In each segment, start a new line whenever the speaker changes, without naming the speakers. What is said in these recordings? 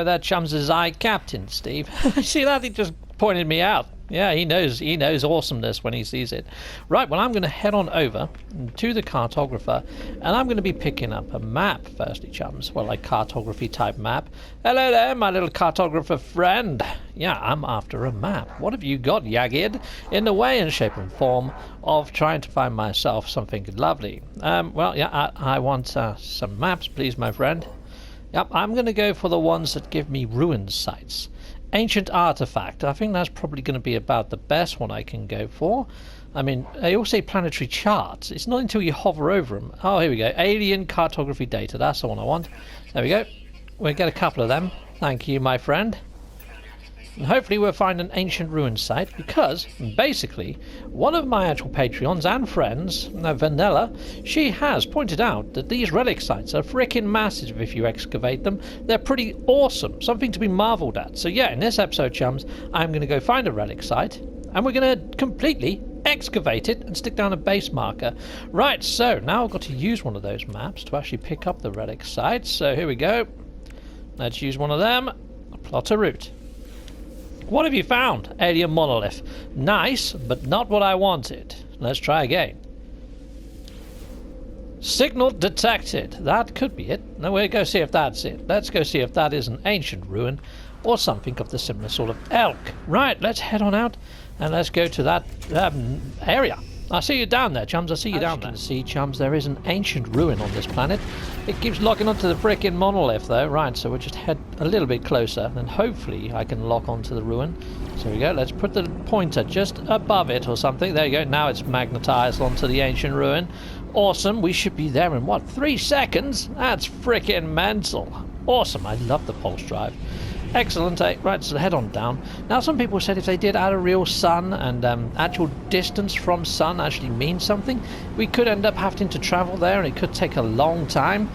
hello there, chums. Is nCaptainSteve. See that? He just pointed me out. Yeah, he knows awesomeness when he sees it. Right, well, I'm going to head on over to the cartographer, and I'm going to be picking up a map, firstly, chums. Well, like cartography-type map. Hello there, my little cartographer friend. Yeah, I'm after a map. What have you got, Yagid? In the way and shape and form of trying to find myself something lovely. Well, yeah, I want some maps, please, my friend. Yep, I'm going to go for the ones that give me ruined sites. Ancient artifact. I think that's probably going to be about the best one I can go for. I mean, they all say planetary charts. It's not until you hover over them. Oh, here we go. Alien cartography data. That's the one I want. There we go. We'll get a couple of them. Thank you, my friend. And hopefully we'll find an ancient ruin site, because basically one of my actual Patreons and friends, Vanilla, she has pointed out that these relic sites are freaking massive if you excavate them. They're pretty awesome, something to be marvelled at. So yeah, in this episode, chums, I'm going to go find a relic site, and we're going to completely excavate it and stick down a base marker. Right, so now I've got to use one of those maps to actually pick up the relic sites. So here we go. Let's use one of them. Plot a route. What have you found? Alien monolith. Nice, but not what I wanted. Let's try again. Signal detected. That could be it. Now we'll go see if that's it. Let's go see if that is an ancient ruin or something of the similar sort of ilk. Right, let's head on out and let's go to that area. I see you down there, chums. I see you down there. See, chums, there is an ancient ruin on this planet. It keeps locking onto the frickin' monolith, though. Right, so we'll just head a little bit closer, and hopefully I can lock onto the ruin. So here we go. Let's put the pointer just above it or something. There you go. Now it's magnetized onto the ancient ruin. Awesome. We should be there in, what, 3 seconds? That's frickin' mental. Awesome. I love the pulse drive. Excellent. Right, so head on down. Now, some people said if they did add a real sun and actual distance from sun actually means something, we could end up having to travel there, and it could take a long time.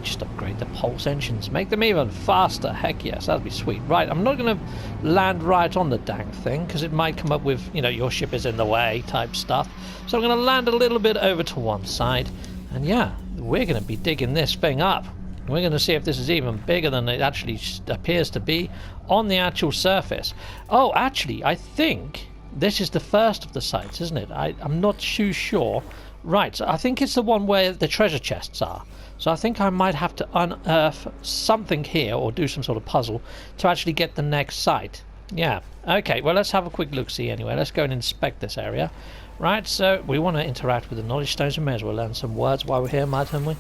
Just upgrade the pulse engines, make them even faster. Heck yes, that'd be sweet. Right, I'm not going to land right on the dang thing, because it might come up with, you know, your ship is in the way type stuff. So I'm going to land a little bit over to one side, and yeah, we're going to be digging this thing up. We're going to see if this is even bigger than it actually appears to be on the actual surface. Oh, actually, I think this is the first of the sites, isn't it? I'm not too sure. Right, so I think it's the one where the treasure chests are. So I think I might have to unearth something here or do some sort of puzzle to actually get the next site. Yeah, okay, well, let's have a quick look-see anyway. Let's go and inspect this area. Right, so we want to interact with the knowledge stones. We may as well learn some words while we're here, mightn't we?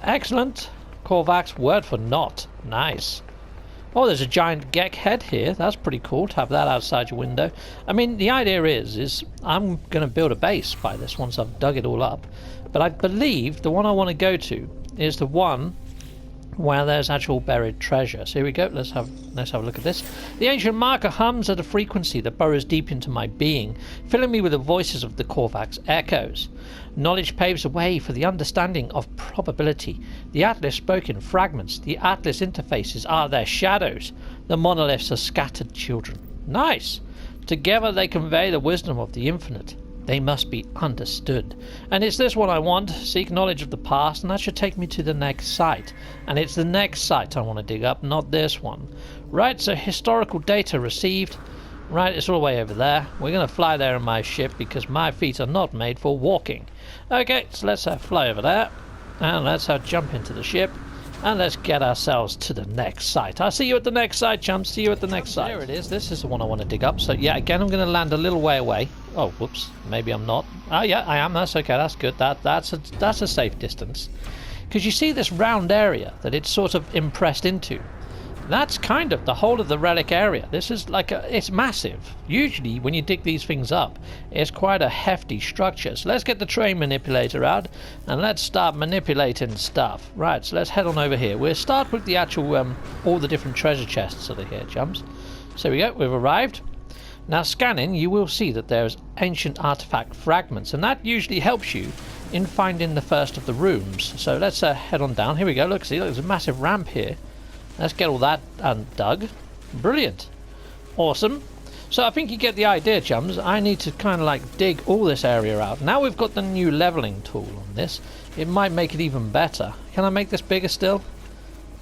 Excellent. Korvax, word for not. Nice. Oh, there's a giant gek head here. That's pretty cool to have that outside your window. I mean, the idea is I'm going to build a base by this once I've dug it all up. But I believe the one I want to go to is the one where there's actual buried treasure. So here we go. Let's have a look at this. The ancient marker hums at a frequency that burrows deep into my being, filling me with the voices of the Korvax echoes. Knowledge paves the way for the understanding of probability. The Atlas spoke in fragments. The Atlas interfaces are their shadows. The monoliths are scattered children. Nice! Together they convey the wisdom of the infinite. They must be understood. And it's this one I want. Seek knowledge of the past, and that should take me to the next site. And it's the next site I want to dig up, not this one. Right, so historical data received. Right, it's all the way over there. We're going to fly there in my ship because my feet are not made for walking. Okay, so let's fly over there. And let's jump into the ship. And let's get ourselves to the next site. I'll see you at the next site, chums. See you at the next site. There it is. This is the one I want to dig up. So, yeah, again, I'm going to land a little way away. Oh, whoops. Maybe I'm not. Oh, yeah, I am. That's okay. That's good. That's a safe distance. Because you see this round area that it's sort of impressed into. That's kind of the whole of the relic area. This is like it's massive. Usually when you dig these things up, it's quite a hefty structure. So let's get the train manipulator out and let's start manipulating stuff. Right, so let's head on over here. We'll start with the actual, all the different treasure chests that are here, chums. So here we go, we've arrived. Now scanning, you will see that there's ancient artifact fragments, and that usually helps you in finding the first of the rooms. So let's head on down. Here we go, look, see, there's a massive ramp here. Let's get all that dug. Brilliant. Awesome. So I think you get the idea, chums. I need to kind of like dig all this area out. Now we've got the new leveling tool on this. It might make it even better. Can I make this bigger still?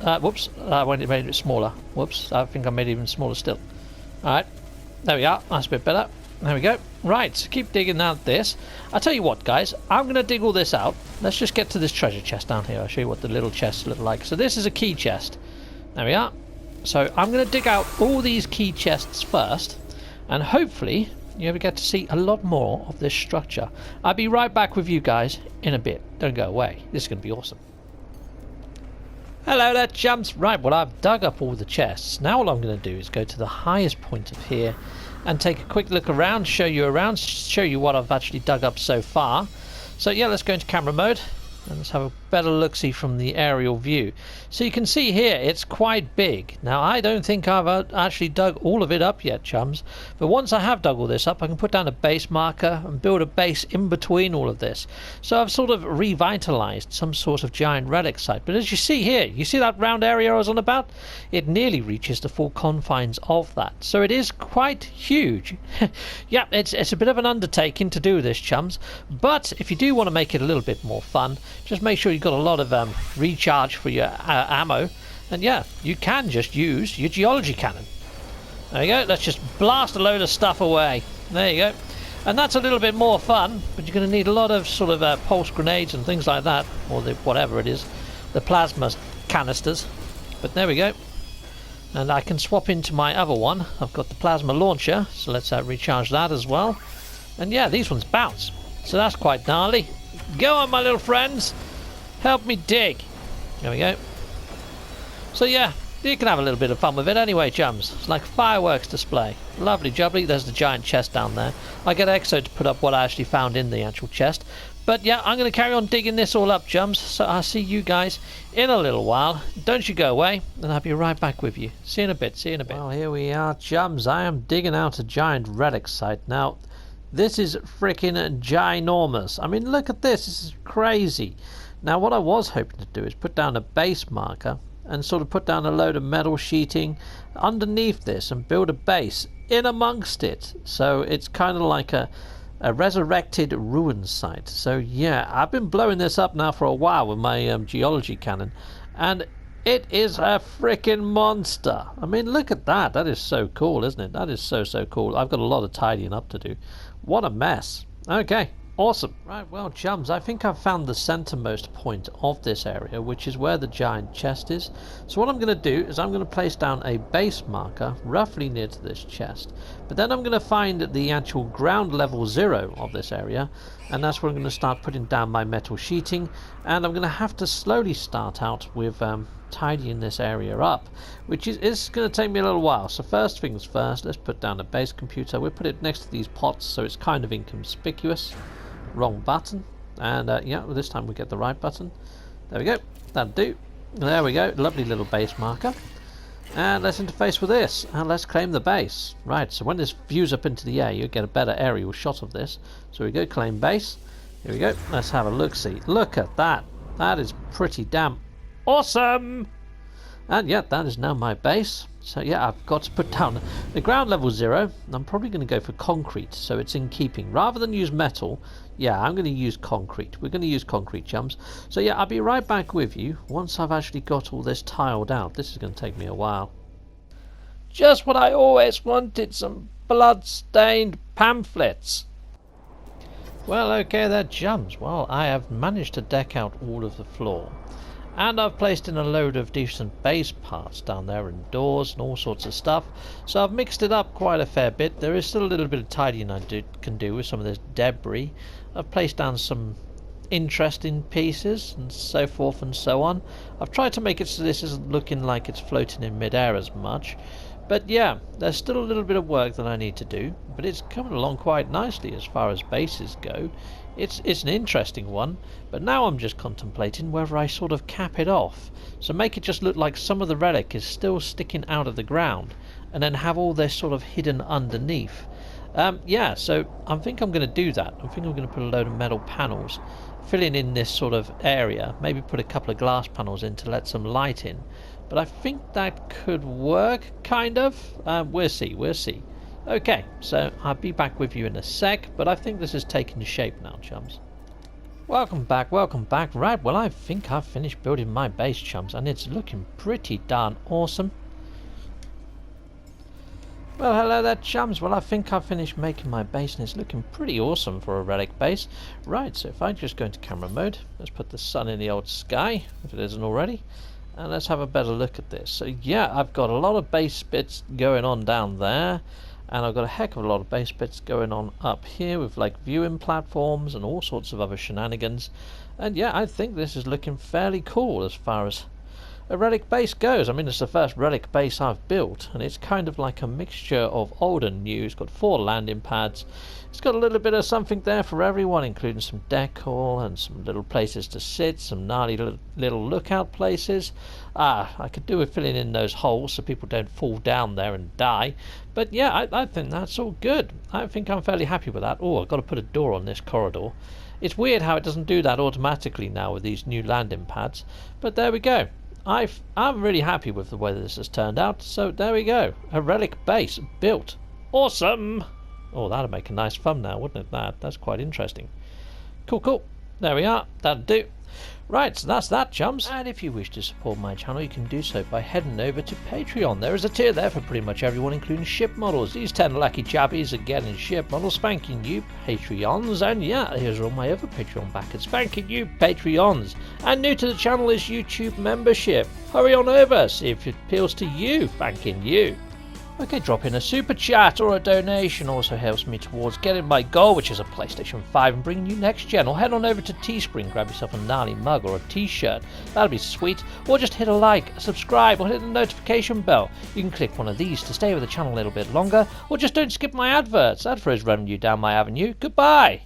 Whoops, I made it smaller. Whoops, I think I made it even smaller still. Alright, there we are. That's a bit better. There we go. Right, so keep digging out this. I'll tell you what, guys. I'm going to dig all this out. Let's just get to this treasure chest down here. I'll show you what the little chests look like. So this is a key chest. There we are. So I'm going to dig out all these key chests first. And hopefully you ever get to see a lot more of this structure. I'll be right back with you guys in a bit. Don't go away. This is going to be awesome. Hello there, chumps. Right, well, I've dug up all the chests. Now all I'm going to do is go to the highest point of here and take a quick look around, show you what I've actually dug up so far. So yeah, let's go into camera mode and let's have a better look-see from the aerial view. So you can see here it's quite big. Now I don't think I've actually dug all of it up yet, chums, but once I have dug all this up I can put down a base marker and build a base in between all of this. So I've sort of revitalized some sort of giant relic site. But as you see here, you see that round area I was on about? It nearly reaches the full confines of that. So it is quite huge. Yeah, it's a bit of an undertaking to do this, chums, but if you do want to make it a little bit more fun, just make sure you've got a lot of recharge for your ammo, and yeah, you can just use your geology cannon. There you go. Let's just blast a load of stuff away. There you go. And that's a little bit more fun, but you're going to need a lot of sort of pulse grenades and things like that, or whatever it is, the plasma canisters. But there we go. And I can swap into my other one. I've got the plasma launcher, so let's recharge that as well. And yeah, these ones bounce, so that's quite gnarly. Go on, my little friends, help me dig. There we go. So yeah, you can have a little bit of fun with it anyway, chums. It's like a fireworks display. Lovely jubbly. There's the giant chest down there. I get Exo to put up what I actually found in the actual chest. But yeah, I'm going to carry on digging this all up, chums. So I'll see you guys in a little while. Don't you go away, and I'll be right back with you. See you in a bit, see you in a bit. Well, here we are, chums. I am digging out a giant relic site. Now, this is freaking ginormous. I mean, look at this. This is crazy. Now, what I was hoping to do is put down a base marker and sort of put down a load of metal sheeting underneath this and build a base in amongst it. So it's kind of like a resurrected ruin site. So yeah, I've been blowing this up now for a while with my geology cannon, and it is a freaking monster. I mean, look at that. That is so cool, isn't it? That is so cool. I've got a lot of tidying up to do. What a mess. Okay, awesome. Right, well, chums, I think I've found the centermost point of this area, which is where the giant chest is. So what I'm going to do is I'm going to place down a base marker roughly near to this chest. But then I'm going to find the actual ground level 0 of this area, and that's where I'm going to start putting down my metal sheeting. And I'm going to have to slowly start out with tidying this area up, which is going to take me a little while. So first things first, let's put down a base computer. We'll put it next to these pots so it's kind of inconspicuous. Wrong button, and yeah, well, this time we get the right button. There we go. That'll do. There we go. Lovely little base marker. And let's interface with this, and let's claim the base. Right, so when this views up into the air, you get a better aerial shot of this. So we go claim base. Here we go. Let's have a look-see. Look at that. That is pretty damn awesome. And yeah, that is now my base. So yeah, I've got to put down the ground level 0. I'm probably going to go for concrete, so it's in keeping. Rather than use metal, yeah, I'm going to use concrete. We're going to use concrete, chums. So yeah, I'll be right back with you once I've actually got all this tiled out. This is going to take me a while. Just what I always wanted, some blood-stained pamphlets. Well, okay there, chums. Well, I have managed to deck out all of the floor. And I've placed in a load of decent base parts down there and doors and all sorts of stuff. So I've mixed it up quite a fair bit. There is still a little bit of tidying I can do with some of this debris. I've placed down some interesting pieces and so forth and so on. I've tried to make it so this isn't looking like it's floating in midair as much. But yeah, there's still a little bit of work that I need to do. But it's coming along quite nicely as far as bases go. It's an interesting one, but now I'm just contemplating whether I sort of cap it off, so make it just look like some of the relic is still sticking out of the ground, and then have all this sort of hidden underneath. Yeah, so I think I'm going to do that. I think I'm going to put a load of metal panels, filling in this sort of area, maybe put a couple of glass panels in to let some light in. But I think that could work, kind of. We'll see. Okay, so I'll be back with you in a sec, but I think this is taking shape now, chums. Welcome back, welcome back. Right, well, I think I've finished building my base, chums, and it's looking pretty darn awesome. Well, hello there, chums. Well, I think I've finished making my base, and it's looking pretty awesome for a Relic base. Right, so if I just go into camera mode, let's put the sun in the old sky, if it isn't already, and let's have a better look at this. So, yeah, I've got a lot of base bits going on down there. And I've got a heck of a lot of base bits going on up here with like viewing platforms and all sorts of other shenanigans. And yeah, I think this is looking fairly cool as far as a Relic base goes. I mean, it's the first Relic base I've built, and it's kind of like a mixture of old and new. It's got 4 landing pads. It's got a little bit of something there for everyone, including some decor and some little places to sit, some gnarly little lookout places. I could do with filling in those holes so people don't fall down there and die. But yeah, I think that's all good. I think I'm fairly happy with that. Oh, I've got to put a door on this corridor. It's weird how it doesn't do that automatically now with these new landing pads. But there we go. I'm really happy with the way this has turned out. So there we go. A Relic base built. Awesome! Oh, that'd make a nice thumbnail, wouldn't it? That's quite interesting. Cool, cool. There we are. That'll do. Right, so that's that, chums. And if you wish to support my channel, you can do so by heading over to Patreon. There is a tier there for pretty much everyone, including ship models. These 10 lucky chappies are getting ship models, spanking you Patreons. And yeah, here's all my other Patreon backers, spanking you Patreons. And new to the channel is YouTube membership. Hurry on over, see if it appeals to you, spanking you. Okay, drop in a super chat or a donation also helps me towards getting my goal, which is a PlayStation 5, and bringing you next gen. Or head on over to Teespring, grab yourself a gnarly mug or a t-shirt. That'll be sweet. Or just hit a like, subscribe, or hit the notification bell. You can click one of these to stay with the channel a little bit longer, or just don't skip my adverts. That throws revenue down my avenue. Goodbye!